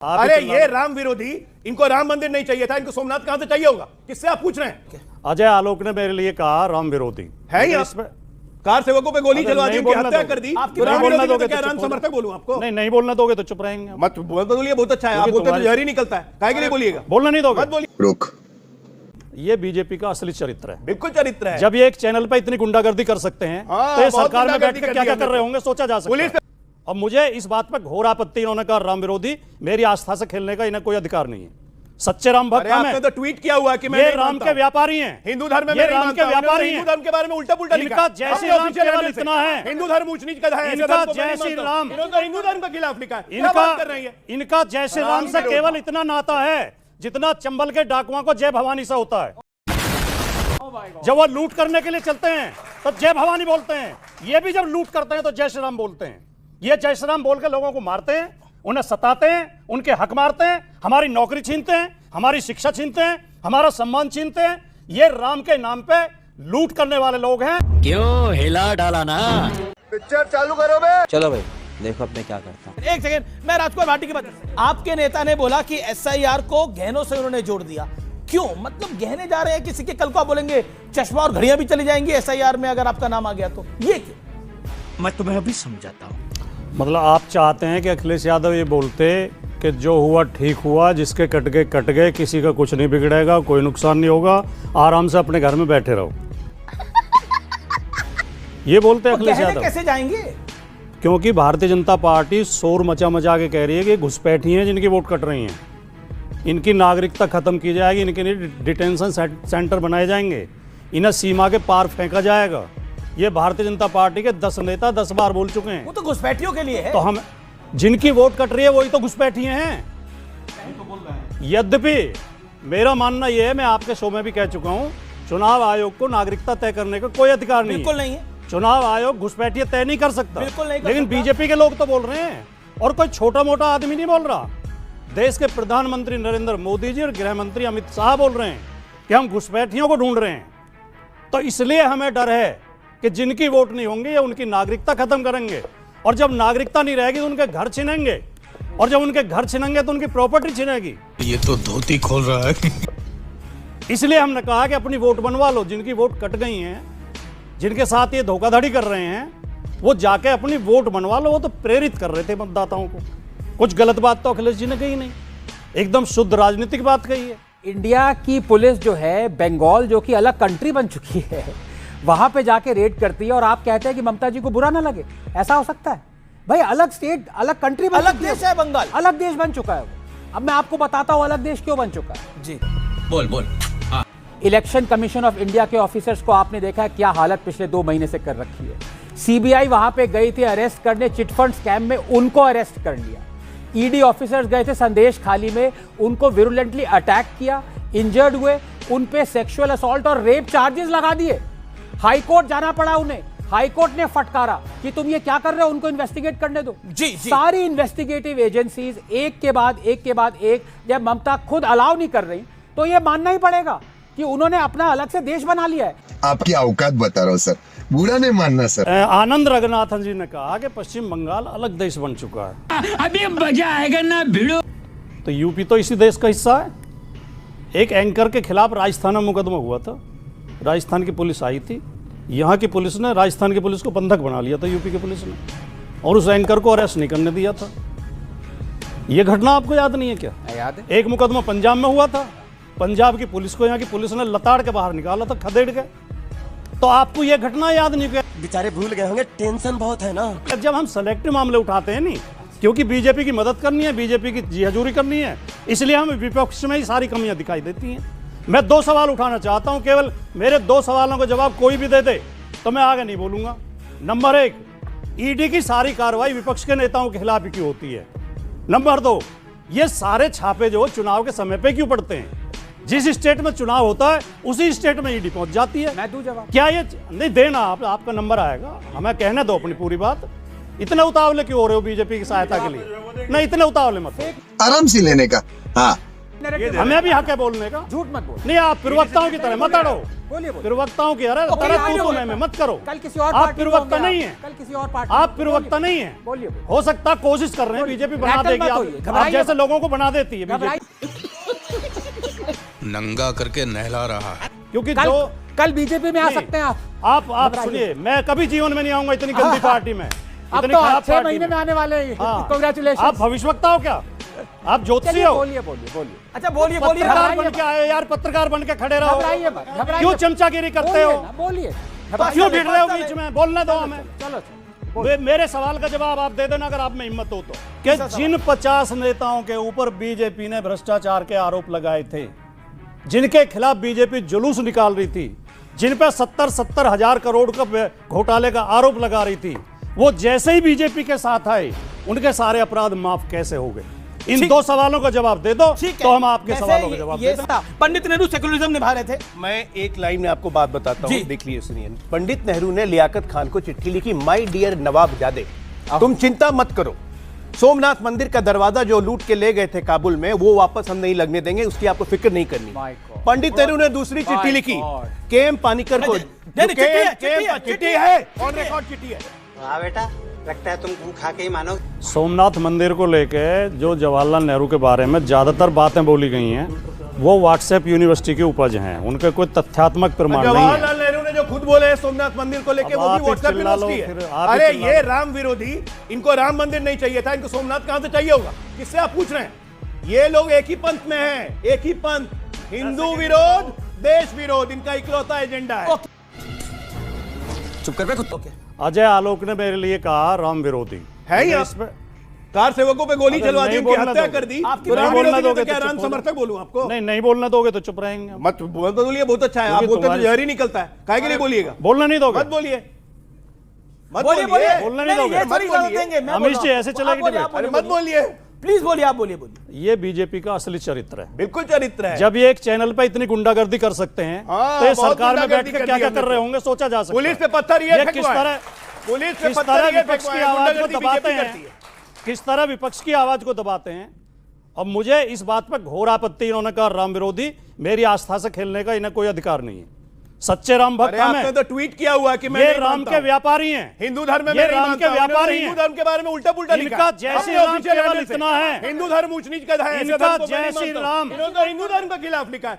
अरे ये राम विरोधी, इनको राम मंदिर नहीं चाहिए था, इनको सोमनाथ कहां से चाहिए होगा? किससे आप पूछ रहे हैं? अजय आलोक ने मेरे लिए कहा राम विरोधी है ही। इसमें कार सेवकों पे गोली चलवा दी, उनकी हत्या कर दी। राम बोलना दोगे तो राम समर्थक बोलूं आपको? नहीं बोलना दोगे तो चुप रहेंगे। मत बोलिए, बहुत अच्छा है। आप बोलते तो जहर ही निकलता है, काहे के लिए बोलिएगा? बोलना नहीं दोगे? मत बोलिए। रुक। ये बीजेपी का असली चरित्र है। बिल्कुल चरित्र है। जब ये एक चैनल पे इतनी गुंडागर्दी कर सकते हैं तो ये सरकार में बैठ कर क्या क्या कर रहे होंगे सोचा जा सकता है। और मुझे इस बात पर घोर आपत्ति, इन्होंने कहा राम विरोधी, मेरी आस्था से खेलने का इन्हें कोई अधिकार नहीं है। सच्चे राम भक्त हम हैं। आपने तो ट्वीट किया हुआ कि ये राम के व्यापारी हैं, हिंदू धर्म में राम के व्यापारी हैं। हिंदू धर्म के बारे में उल्टा पुल्टा लिखा। इनका जय श्री राम केवल इतना है, हिंदू धर्म ऊंच नीच का है। इनका जय श्री राम, इन्होंने हिंदू धर्म के खिलाफ लिखा है। इनका जय श्री राम से केवल इतना नाता है जितना चंबल के डाकुओं को जय भवानी से होता है। जब वो लूट करने के लिए चलते हैं तो जय भवानी बोलते हैं, ये भी जब लूट करते हैं तो जय श्री राम बोलते हैं। ये जय श्री राम बोल के लोगों को मारते हैं, उन्हें सताते हैं, उनके हक मारते हैं, हमारी नौकरी छीनते हैं, हमारी शिक्षा छीनते हैं, हमारा सम्मान छीनते हैं। ये राम के नाम पे लूट करने वाले लोग हैं। क्यों हिला डाला ना? पिक्चर चालू करो बे। चलो भाई देखो अब मैं क्या करता हूँ। एक सेकंड, मैं राजकुमार भाटी की बात। आपके नेता ने बोला कि एसआईआर को गहनों से उन्होंने जोड़ दिया। क्यों? मतलब गहने जा रहे हैं किसी के, कल को आप बोलेंगे चश्मा और घड़ियां भी चली जाएंगी एसआईआर में अगर आपका नाम आ गया तो। ये क्यों? मैं तुम्हें अभी समझाता हूँ। मतलब आप चाहते हैं कि अखिलेश यादव ये बोलते कि जो हुआ ठीक हुआ, जिसके कट गए, किसी का कुछ नहीं बिगड़ेगा, कोई नुकसान नहीं होगा, आराम से अपने घर में बैठे रहो। ये बोलते हैं अखिलेश यादव। कैसे जाएंगे? क्योंकि भारतीय जनता पार्टी शोर मचा के कह रही है कि घुसपैठी हैं जिनकी वोट कट रही हैं, इनकी नागरिकता खत्म की जाएगी, इनके लिए डिटेंशन सेंटर बनाए जाएंगे, इन्हें सीमा के पार फेंका जाएगा। ये भारतीय जनता पार्टी के 10 नेता 10 बार बोल चुके हैं। वो तो घुसपैठियों के लिए है। तो हम जिनकी वोट कट रही है वही तो घुसपैठी हैं। यद्यपि मेरा मानना यह है, मैं आपके शो में भी कह चुका हूं, चुनाव आयोग को नागरिकता तय करने का कोई अधिकार नहीं है। बिल्कुल नहीं है। चुनाव आयोग घुसपैठियत तय नहीं कर सकता। बिल्कुल नहीं कर लेकिन सकता। बीजेपी के लोग तो बोल रहे हैं, और कोई छोटा मोटा आदमी नहीं बोल रहा। देश के प्रधानमंत्री नरेंद्र मोदी जी और गृह मंत्री अमित शाह बोल रहे हैं कि हम घुसपैठियों को ढूंढ रहे हैं। तो इसलिए हमें डर है कि जिनकी वोट नहीं होंगी या उनकी नागरिकता खत्म करेंगे, और जब नागरिकता नहीं रहेगी तो उनके घर छिनेंगे, और जब उनके घर छिनेंगे तो उनकी प्रॉपर्टी छिनेगी। ये तो धोती खोल रहा है। इसलिए हमने कहा कि अपनी वोट बनवा लो। जिनकी वोट कट गई हैं, जिनके साथ ये धोखाधड़ी कर रहे हैं, वो जाके अपनी वोट बनवा लो। वो तो प्रेरित कर रहे थे मतदाताओं को। कुछ गलत बात तो अखिलेश जी ने कही नहीं, एकदम शुद्ध राजनीतिक बात कही है। इंडिया की पुलिस जो है, बंगाल जो कि अलग कंट्री बन चुकी है, वहां पे जाके रेड करती है, और आप कहते हैं कि ममता जी को बुरा ना लगे। ऐसा हो सकता है भाई? अलग स्टेट, अलग कंट्री, अलग देश है बंगाल, अलग देश बन चुका है वो। अब मैं आपको बताता हूं अलग देश क्यों बन चुका है। जी बोल। इलेक्शन कमीशन ऑफ इंडिया के ऑफिसर्स को आपने देखा है क्या हालत पिछले 2 महीने से कर रखी है। सीबीआई वहां पे गई थी अरेस्ट करने, चिटफंड स्कैम में उनको अरेस्ट कर लिया। ईडी ऑफिसर्स गए थे संदेश खाली में, उनको विरुलेंटली अटैक किया, इंजर्ड हुए, उन पे सेक्सुअल असॉल्ट और रेप चार्जेस लगा दिए। हाईकोर्ट जाना पड़ा उन्हें। हाईकोर्ट ने फटकारा कि तुम ये क्या कर रहे हो, उनको इन्वेस्टिगेट करने दो। जी। सारी इन्वेस्टिगेटिव एजेंसीज एक के बाद एक, जब ममता खुद अलाउ नहीं कर रही तो ये मानना ही पड़ेगा कि उन्होंने अपना अलग से देश बना लिया है। आपकी औकात बता रहा हूँ सर, बुरा नहीं मानना सर। आनंद रंगनाथन जी ने कहा कि पश्चिम बंगाल अलग देश बन चुका है। अभी मजा आएगा ना भिड़ो। तो यूपी तो इसी देश का हिस्सा है। एक एंकर के खिलाफ राजस्थान में मुकदमा हुआ था, राजस्थान की पुलिस आई थी, यहाँ की पुलिस ने राजस्थान की पुलिस को बंधक बना लिया था यूपी की पुलिस ने, और उस एंकर को अरेस्ट नहीं करने दिया था। यह घटना आपको याद नहीं है क्या? याद है। एक मुकदमा पंजाब में हुआ था, पंजाब की पुलिस को यहाँ की पुलिस ने लताड़ के बाहर निकाला था, खदेड़ के। तो आपको यह घटना याद नहीं? बेचारे भूल गए होंगे, टेंशन बहुत है ना। जब हम सेलेक्टिव मामले उठाते हैं नहीं, क्योंकि बीजेपी की मदद करनी है, बीजेपी की जी हजूरी करनी है, इसलिए हमें विपक्ष में ही सारी कमियां दिखाई देती हैं। मैं 2 सवाल उठाना चाहता हूं, केवल मेरे 2 सवालों का जवाब कोई भी दे दे तो मैं आगे नहीं बोलूंगा। नंबर 1, ईडी की सारी कार्रवाई विपक्ष के नेताओं के खिलाफ ही क्यों होती है? नंबर 2, ये सारे छापे जो चुनाव के समय पे क्यों पड़ते हैं? जिस स्टेट में चुनाव होता है उसी स्टेट में ईडी पहुंच जाती है। मैं दूं जवाब? क्या ये नहीं देना? आपका नंबर आएगा, हमें कहने दो अपनी पूरी बात। इतने उतावले क्यों हो रहे हो बीजेपी की सहायता के लिए? नहीं, इतने उतावले मत हो। आराम से लेने का। हाँ, हमें भी हक है बोलने का। झूठ मत बोल। नहीं, आप प्रवक्ताओं की तरह मत अड़ो। बोलिए। प्रवक्ताओं की अरे मैं मत करो। कल किसी और आप प्रवक्ता नहीं है, कल किसी और पार्टी आप प्रवक्ता नहीं है। बोलिए। हो सकता कोशिश कर रहे हैं बीजेपी बना देगी, आप जैसे लोगों को बना देती है बीजेपी, नंगा करके नहला रहा है। क्योंकि जो कल बीजेपी में आ सकते हैं आप सुनिए, मैं कभी जीवन में नहीं आऊंगा इतनी गंदी पार्टी में, अब तो 6 महीने में आने वाले हैं। कांग्रेचुलेशन। आप भविष्यवक्ता हो क्या? आप ज्योतिषी हो? बोलिए। अच्छा बोलिए पत्रकार बन के आए यार, पत्रकार बन के खड़े रहो। क्यों चमचागिरी करते हो? बोलिए। क्यों भिड़ रहे हो बीच में? बोलने दो हमें। चलो मेरे सवाल का जवाब आप दे देना अगर आप में हिम्मत हो तो। कि जिन 50 नेताओं के ऊपर बीजेपी ने भ्रष्टाचार के आरोप लगाए थे, जिनके खिलाफ बीजेपी जुलूस निकाल रही थी, जिन पर 70 हजार करोड़ का घोटाले का आरोप लगा रही थी, वो जैसे ही बीजेपी के साथ आए उनके सारे अपराध माफ कैसे हो गए? इन दो सवालों का जवाब दे दो तो हम आपके सवालों का जवाब दे दें। पंडित नेहरू सेकुलरिज्म निभा रहे थे। मैं एक लाइन में आपको बात बताता हूँ, देख लीजिए, सुनिए। पंडित नेहरू ने लियाकत खान को चिट्ठी लिखी, माय डियर नवाबजादे, तुम चिंता मत करो, सोमनाथ मंदिर का दरवाजा जो लूट के ले गए थे काबुल में, वो वापस हम नहीं लगने देंगे, उसकी आपको फिक्र नहीं करनी। पंडित नेहरू ने दूसरी चिट्ठी लिखी केएम पानीकर को, चिट्ठी है ऑन रिकॉर्ड चिट्ठी है। हाँ बेटा, लगता है तुम खा के ही मानो। सोमनाथ मंदिर को लेके जो जवाहरलाल नेहरू के बारे में ज्यादातर बातें बोली गई हैं, वो व्हाट्सएप यूनिवर्सिटी की उपज हैं, उनके कोई तथ्यात्मक प्रमाण नहीं है। जवाहरलाल नेहरू ने जो खुद बोले हैं सोमनाथ मंदिर को लेके, वो भी व्हाट्सएप यूनिवर्सिटी है। अरे ये राम विरोधी, इनको राम मंदिर नहीं चाहिए था, इनको सोमनाथ कहां से चाहिए होगा? किससे आप पूछ रहे हैं? ये लोग एक ही पंथ में हैं, एक ही पंथ, हिंदू विरोध, देश विरोध, इनका इकलौता एजेंडा है। चुप कर बे कुत्तों के। अजय आलोक ने मेरे लिए कहा राम विरोधी है ही इसमें। कार सेवकों पे गोली चलवा दी, उनकी हत्या कर दी। तो राम बोलना दोगे क्या राम समर्थक बोलूं आपको? नहीं बोलना दोगे तो चुप रहेंगे। मत बोलिए, बहुत अच्छा है। आप बोलते तो जहर ही निकलता है, काहे के लिए बोलिएगा? बोलना नहीं दोगे? मत बोलिए, बोलना नहीं दोगे। अमित जी ऐसे चलेगी? मत बोलिए, प्लीज बोलिए, आप बोलिए। ये बीजेपी का असली चरित्र है। बिल्कुल चरित्र है। जब ये एक चैनल पे इतनी गुंडागर्दी कर सकते हैं, तो ये सरकार में बैठ के क्या क्या कर रहे होंगे सोचा जा सकता है। पुलिस पे पत्थर ये किस तरह विपक्ष की आवाज को दबाते हैं, किस तरह विपक्ष की आवाज को दबाते हैं। अब मुझे इस बात पर घोर आपत्ति, इन्होंने कहा राम विरोधी, मेरी आस्था से खेलने का इन्हें कोई अधिकार नहीं है। सच्चे राम भक्त हम हैं। आपने तो ट्वीट किया हुआ कि मैं ये राम के व्यापारी हैं, हिंदू धर्म में ये राम के व्यापारी हैं। हिंदू धर्म के बारे में उल्टा पुल्टा लिखा। इनका जय श्री राम केवल इतना है, हिंदू धर्म ऊंच नीच का है, इनका जय श्री राम, इन्होंने तो हिंदू धर्म के खिलाफ लिखा है।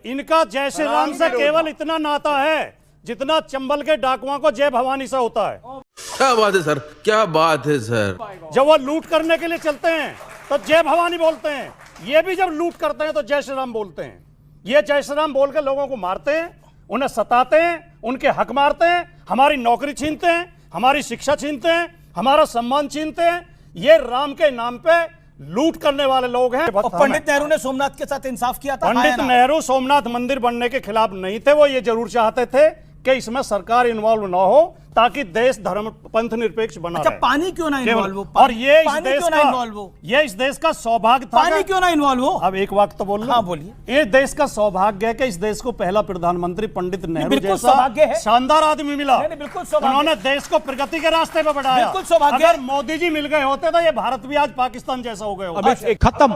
इनका जय श्री राम से केवल इतना नाता है जितना चंबल के डाकुओं को जय भवानी से होता है। क्या बात है सर, क्या बात है सर। जब वो लूट करने के लिए चलते हैं तो जय भवानी बोलते हैं, ये भी जब लूट करते हैं तो जय श्री राम बोलते हैं। ये जय श्री राम बोल के लोगों को मारते हैं, उन्हें सताते हैं, उनके हक मारते हैं, हमारी नौकरी छीनते हैं, हमारी शिक्षा छीनते हैं, हमारा सम्मान छीनते हैं। ये राम के नाम पे लूट करने वाले लोग हैं। पंडित नेहरू ने सोमनाथ के साथ इंसाफ किया था। पंडित नेहरू सोमनाथ मंदिर बनने के खिलाफ नहीं थे, वो ये जरूर चाहते थे कि इसमें सरकार इन्वॉल्व ना हो ताकि देश धर्म पंथ निरपेक्ष बना रहे। पानी क्यों ना इन्वॉल्व हो? और ये इस देश का सौभाग्य था। पानी क्यों ना इन्वॉल्व हो? अब एक वक्त तो बोल लो। हाँ बोलिए। ये देश का सौभाग्य है कि इस देश को पहला प्रधानमंत्री पंडित नेहरू जैसा सौभाग्य है, शानदार आदमी मिला। बिल्कुल सौभाग्य। उन्होंने देश को प्रगति के रास्ते पे बढ़ाया। बिल्कुल सौभाग्य। अगर मोदी जी मिल गए होते तो ये भारत भी आज पाकिस्तान जैसा हो गया होता। खत्म।